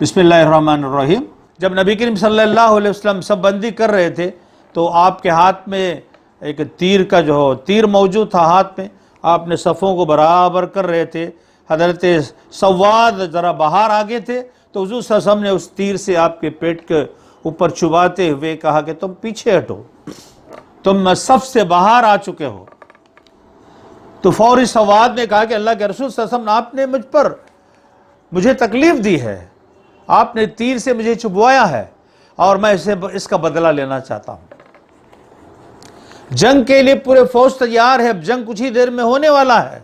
बिस्मिल्लाहिर्रहमानिर्रहीम। जब नबी करीम सल्लल्लाहु अलैहि वसल्लम सब बंदी कर रहे थे तो आपके हाथ में एक तीर का तीर मौजूद था हाथ में। आपने सफ़ों को बराबर कर रहे थे। हज़रत सवाद ज़रा बाहर आगे थे तो हुज़ूर सल्लल्लाहु अलैहि वसल्लम ने उस तीर से आपके पेट के ऊपर चुभाते हुए कहा कि तुम पीछे हटो, तुम सफ़ से बाहर आ चुके हो। तो फौरी सवाद ने कहा कि अल्लाह के रसूल सल्लल्लाहु अलैहि वसल्लम, आपने मुझे तकलीफ़ दी है, आपने तीर से मुझे चुभवाया है और मैं इसका बदला लेना चाहता हूँ। जंग के लिए पूरे फौज तैयार है, अब जंग कुछ ही देर में होने वाला है।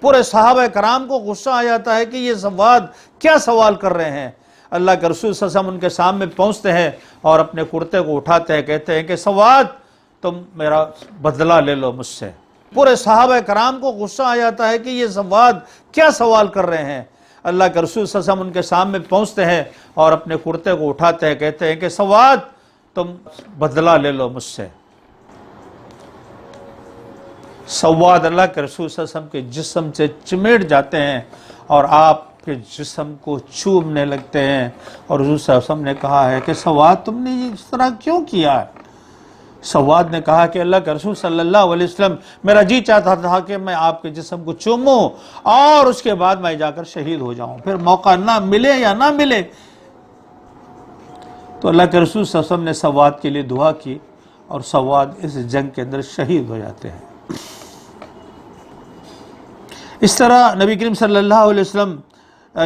पूरे सहाबा कराम को गुस्सा आ जाता है कि ये सवाद क्या सवाल कर रहे हैं। अल्लाह के रसूल सल्लल्लाहु अलैहि वसल्लम उनके सामने पहुँचते हैं और अपने कुर्ते को उठाते हैं, कहते हैं कि सवाद तुम मेरा बदला ले लो मुझसे। पूरे सहाबा कराम को गुस्सा आ जाता है कि ये सवाद क्या सवाल कर रहे हैं। अल्लाह के रसूल सल्लल्लाहु अलैहि वसल्लम उनके सामने पहुँचते हैं और अपने कुर्ते को उठाते हैं, कहते हैं कि सवाद तुम बदला ले लो मुझसे। सवाद अल्लाह के रसूल सल्लल्लाहु अलैहि वसल्लम के जिस्म से चिमेट जाते हैं और आपके जिस्म को चूमने लगते हैं। और हुज़ूर सल्लल्लाहु अलैहि वसल्लम ने कहा है कि सवाद तुमने ये इस तरह क्यों किया है। सवाद ने कहा कि अल्लाह के रसूल सल्लल्लाहु अलैहि वसल्लम, मेरा जी चाहता था कि मैं आपके जिस्म को चूमूं और उसके बाद मैं जाकर शहीद हो जाऊं, फिर मौका ना मिले या ना मिले। तो अल्लाह के रसूल सल्लल्लाहु अलैहि वसल्लम ने सवाद के लिए दुआ की और सवाद इस जंग के अंदर शहीद हो जाते हैं। इस तरह नबी करीम सल्लल्लाहु अलैहि वसल्लम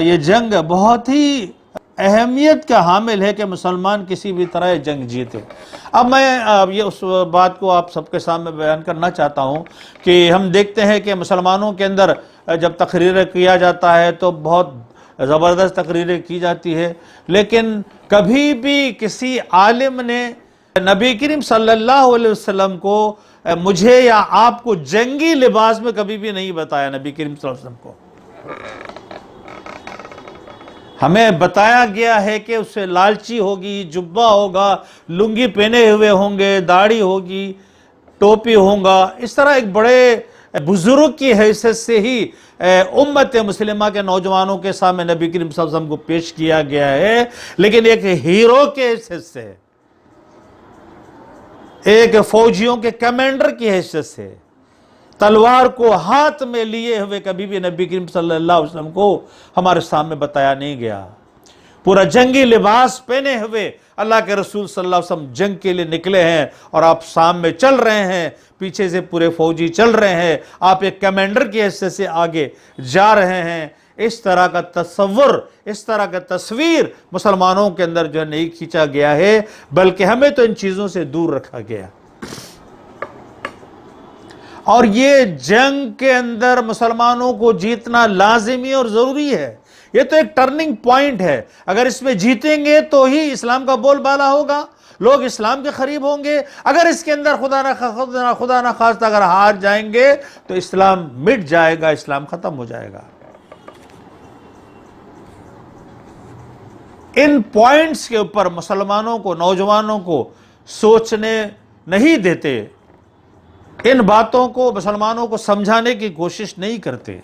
ये जंग बहुत ही अहमियत का हामिल है कि मुसलमान किसी भी तरह जंग जीते। अब मैं ये उस बात को आप सबके सामने बयान करना चाहता हूँ कि हम देखते हैं कि मुसलमानों के अंदर जब तकरीरें किया जाता है तो बहुत ज़बरदस्त तकरीरें की जाती है, लेकिन कभी भी किसी आलिम ने नबी करीम सल्लल्लाहु अलैहि वसल्लम को, मुझे या आपको जंगी लिबास में कभी भी नहीं बताया। नबी करीम सल्लल्लाहु अलैहि वसल्लम को हमें बताया गया है कि उससे लालची होगी, जुब्बा होगा, लुंगी पहने हुए होंगे, दाढ़ी होगी, टोपी होगा। इस तरह एक बड़े बुजुर्ग की हैसियत से ही उम्मत मुस्लिमा के नौजवानों के सामने नबी करीम सल्लल्लाहु अलैहि वसल्लम को पेश किया गया है, लेकिन एक हीरो के हैसियत से, एक फौजियों के कमांडर की हैसियत से, तलवार को हाथ में लिए हुए कभी भी नबी करीम सल्लल्लाहु अलैहि वसल्लम को हमारे सामने बताया नहीं गया। पूरा जंगी लिबास पहने हुए अल्लाह के रसूल सल्लल्लाहु अलैहि वसल्लम जंग के लिए निकले हैं और आप सामने चल रहे हैं, पीछे से पूरे फौजी चल रहे हैं, आप एक कमांडर की हैसियत से आगे जा रहे हैं। इस तरह का तस्वुर, इस तरह का तस्वीर मुसलमानों के अंदर जो नहीं खींचा गया है, बल्कि हमें तो इन चीज़ों से दूर रखा गया। और ये जंग के अंदर मुसलमानों को जीतना लाजिमी और ज़रूरी है। ये तो एक टर्निंग पॉइंट है। अगर इसमें जीतेंगे तो ही इस्लाम का बोलबाला होगा, लोग इस्लाम के करीब होंगे। अगर इसके अंदर खुदा ना खास्ता अगर हार जाएंगे तो इस्लाम मिट जाएगा, इस्लाम ख़त्म हो जाएगा। इन पॉइंट्स के ऊपर मुसलमानों को, नौजवानों को सोचने नहीं देते, इन बातों को मुसलमानों को समझाने की कोशिश नहीं करते।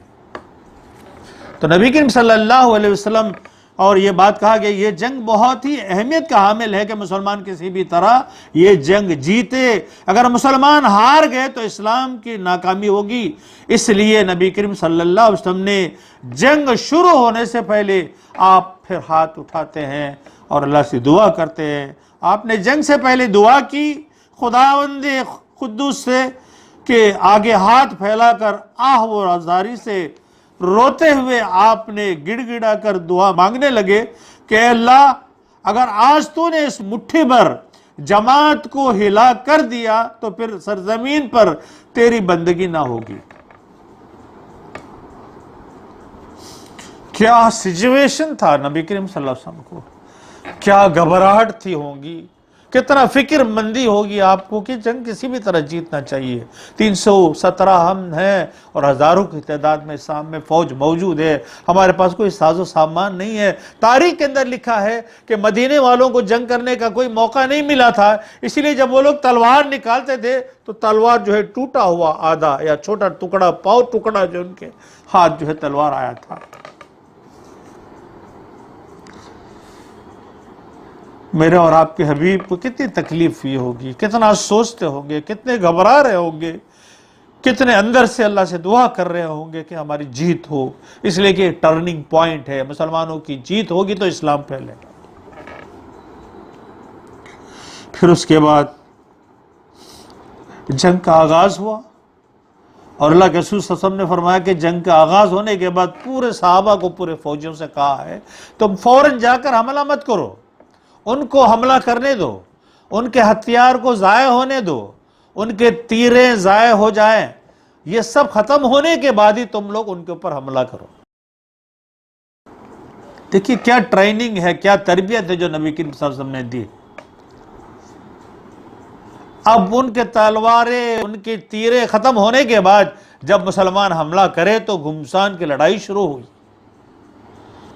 तो नबी करीम सल्लल्लाहु अलैहि वसल्लम और ये बात कहा गया, ये जंग बहुत ही अहमियत का हामिल है कि मुसलमान किसी भी तरह ये जंग जीते। अगर मुसलमान हार गए तो इस्लाम की नाकामी होगी। इसलिए नबी करीम सल्लल्लाहु अलैहि वसल्लम ने जंग शुरू होने से पहले आप फिर हाथ उठाते हैं और अल्लाह से दुआ करते हैं। आपने जंग से पहले दुआ की खुदावंदे खुद्दूस से कि आगे हाथ फैलाकर आह व आज़ारी से रोते हुए आपने गिड़गिड़ा कर दुआ मांगने लगे कि अल्लाह, अगर आज तूने इस मुट्ठी भर जमात को हिला कर दिया तो फिर सरजमीन पर तेरी बंदगी ना होगी। क्या सिचुएशन था नबी करीम सल्लल्लाहु अलैहि वसल्लम को, क्या घबराहट थी होगी, कितना फिक्रमंदी होगी आपको कि जंग किसी भी तरह जीतना चाहिए। 317 हम हैं और हज़ारों की तादाद में सामने फौज मौजूद है, हमारे पास कोई साजो सामान नहीं है। तारीख के अंदर लिखा है कि मदीने वालों को जंग करने का कोई मौका नहीं मिला था, इसीलिए जब वो लोग तलवार निकालते थे तो तलवार जो है टूटा हुआ आधा या छोटा टुकड़ा, पाव टुकड़ा जो उनके हाथ जो है तलवार आया था। میرے اور آپ کے حبیب کو کتنی تکلیف ہوئی ہوگی، کتنا سوچتے ہوں گے، کتنے گھبرا رہے ہوں گے، کتنے اندر سے اللہ سے دعا کر رہے ہوں گے کہ ہماری جیت ہو، اس لیے کہ ایک ٹرننگ پوائنٹ ہے، مسلمانوں کی جیت ہوگی تو اسلام پھیلے گا۔ پھر اس کے بعد جنگ کا آغاز ہوا، اور اللہ کے رسول صلی اللہ علیہ وسلم نے فرمایا کہ جنگ کا آغاز ہونے کے بعد پورے صحابہ کو، پورے فوجیوں سے کہا ہے تم فوراً جا کر حملہ مت کرو، ان کو حملہ کرنے دو، ان کے ہتھیار کو ضائع ہونے دو، ان کے تیریں ضائع ہو جائیں، یہ سب ختم ہونے کے بعد ہی تم لوگ ان کے اوپر حملہ کرو۔ دیکھیے کیا ٹریننگ ہے، کیا تربیت ہے جو نبی کریم صلی اللہ علیہ وسلم نے دی۔ اب ان کے تلواریں، ان کی تیریں ختم ہونے کے بعد جب مسلمان حملہ کرے تو گھمسان کی لڑائی شروع ہوئی۔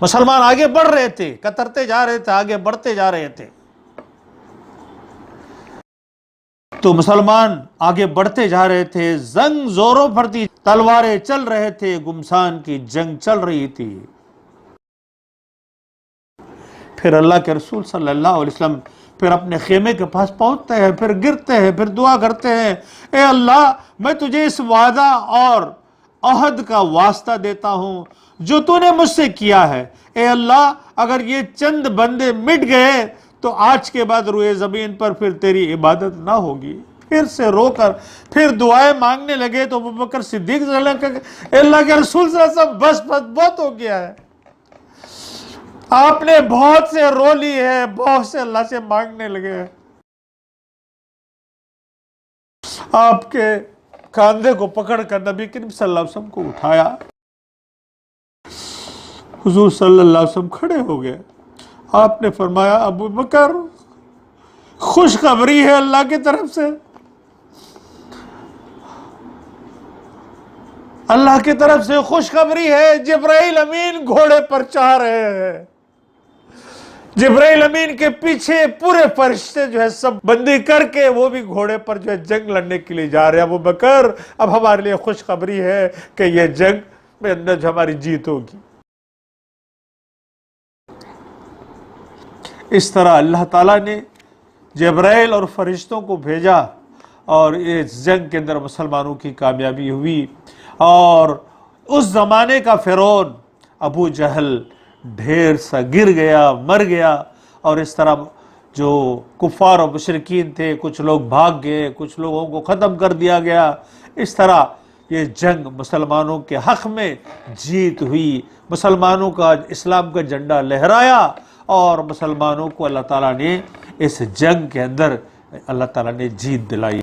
مسلمان آگے بڑھ رہے تھے، کترتے جا رہے تھے، آگے بڑھتے جا رہے تھے، تو مسلمان آگے بڑھتے جا رہے تھے، زنگ زوروں پر تھی، تلواریں چل رہے تھے، گھمسان کی جنگ چل رہی تھی۔ پھر اللہ کے رسول صلی اللہ علیہ وسلم پھر اپنے خیمے کے پاس پہنچتے ہیں، پھر گرتے ہیں، پھر دعا کرتے ہیں، اے اللہ میں تجھے اس وعدہ اور عہد کا واسطہ دیتا ہوں جو تو نے مجھ سے کیا ہے، اے اللہ اگر یہ چند بندے مٹ گئے تو آج کے بعد روئے زمین پر پھر تیری عبادت نہ ہوگی۔ پھر سے رو کر پھر دعائیں مانگنے لگے تو ابوبکر صدیق صلی اللہ علیہ وسلم کہ اے اللہ کے رسول صلی اللہ علیہ وسلم بس بہت ہو گیا ہے، آپ نے بہت سے رو لی ہے، بہت سے اللہ سے مانگنے لگے ہیں۔ آپ کے کاندھے کو پکڑ کر نبی کریم صلی اللہ علیہ وسلم کو اٹھایا، حضور صلی اللہ علیہ وسلم کھڑے ہو گئے، آپ نے فرمایا ابو بکر خوشخبری ہے اللہ کی طرف سے، اللہ کی طرف سے خوشخبری ہے، جبرائیل امین گھوڑے پر چڑھ رہے ہیں، جبرائیل امین کے پیچھے پورے فرشتے جو ہے سب بندی کر کے وہ بھی گھوڑے پر جو ہے جنگ لڑنے کے لیے جا رہے ہیں۔ ابو بکر اب ہمارے لیے خوشخبری ہے کہ یہ جنگ میں اندر جو ہماری جیت ہوگی۔ اس طرح اللہ تعالیٰ نے جبرائیل اور فرشتوں کو بھیجا اور اس جنگ کے اندر مسلمانوں کی کامیابی ہوئی، اور اس زمانے کا فرعون ابو جہل ڈھیر سا گر گیا، مر گیا، اور اس طرح جو کفار و مشرکین تھے کچھ لوگ بھاگ گئے، کچھ لوگوں کو ختم کر دیا گیا۔ اس طرح یہ جنگ مسلمانوں کے حق میں جیت ہوئی، مسلمانوں کا اسلام کا جھنڈا لہرایا، اور مسلمانوں کو اللہ تعالیٰ نے اس جنگ کے اندر اللہ تعالیٰ نے جیت دلائی۔